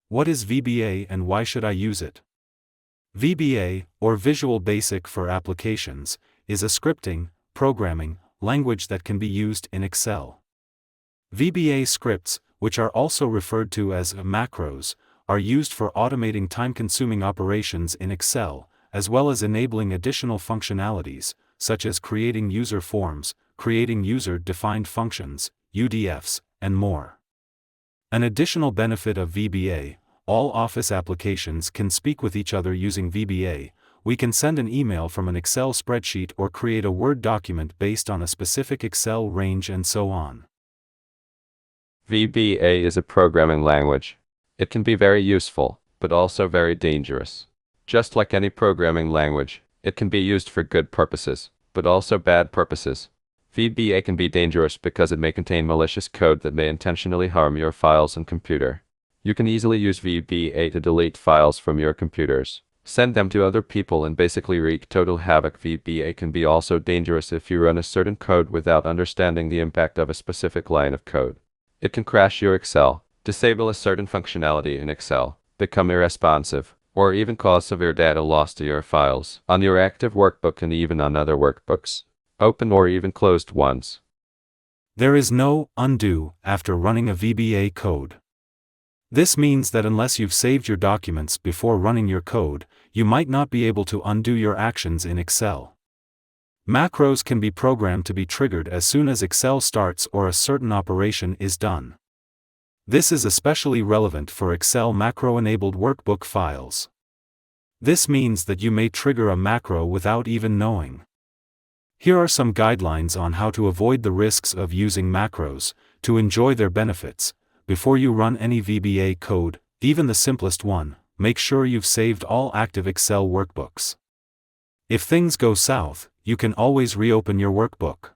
What is VBA and why should I use it? VBA, or Visual Basic for Applications, is a scripting, programming, language that can be used in Excel. VBA scripts, which are also referred to as macros, are used for automating time-consuming operations in Excel, as well as enabling additional functionalities, such as creating user forms, creating user-defined functions, UDFs, and more. An additional benefit of VBA: all Office applications can speak with each other using VBA. We can send an email from an Excel spreadsheet or create a Word document based on a specific Excel range and so on. VBA is a programming language. It can be very useful, but also very dangerous. Just like any programming language, it can be used for good purposes, but also bad purposes. VBA can be dangerous because it may contain malicious code that may intentionally harm your files and computer. You can easily use VBA to delete files from your computers, send them to other people, and basically wreak total havoc. VBA can be also dangerous if you run a certain code without understanding the impact of a specific line of code. It can crash your Excel, disable a certain functionality in Excel, become irresponsive, or even cause severe data loss to your files, on your active workbook and even on other workbooks, open or even closed ones. There is no undo after running a VBA code. This means that unless you've saved your documents before running your code, you might not be able to undo your actions in Excel. Macros can be programmed to be triggered as soon as Excel starts or a certain operation is done. This is especially relevant for Excel macro-enabled workbook files. This means that you may trigger a macro without even knowing. Here are some guidelines on how to avoid the risks of using macros, to enjoy their benefits. Before you run any VBA code, even the simplest one, make sure you've saved all active Excel workbooks. If things go south, you can always reopen your workbook.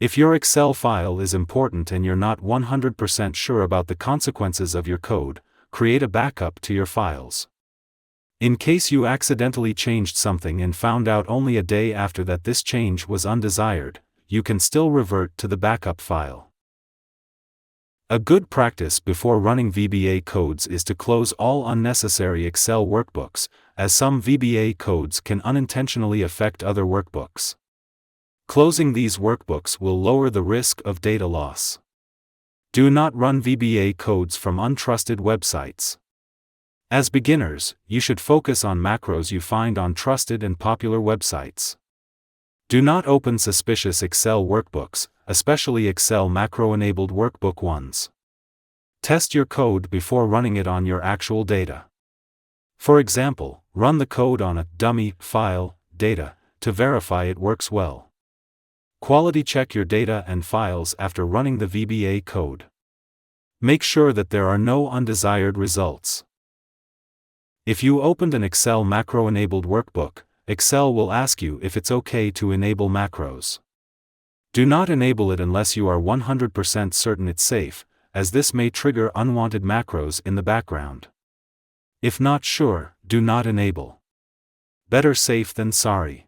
If your Excel file is important and you're not 100% sure about the consequences of your code, create a backup to your files. In case you accidentally changed something and found out only a day after that this change was undesired, you can still revert to the backup file. A good practice before running VBA codes is to close all unnecessary Excel workbooks, as some VBA codes can unintentionally affect other workbooks. Closing these workbooks will lower the risk of data loss. Do not run VBA codes from untrusted websites. As beginners, you should focus on macros you find on trusted and popular websites. Do not open suspicious Excel workbooks, especially Excel macro-enabled workbook ones. Test your code before running it on your actual data. For example, run the code on a dummy file, data, to verify it works well. Quality check your data and files after running the VBA code. Make sure that there are no undesired results. If you opened an Excel macro-enabled workbook, Excel will ask you if it's okay to enable macros. Do not enable it unless you are 100% certain it's safe, as this may trigger unwanted macros in the background. If not sure, do not enable. Better safe than sorry.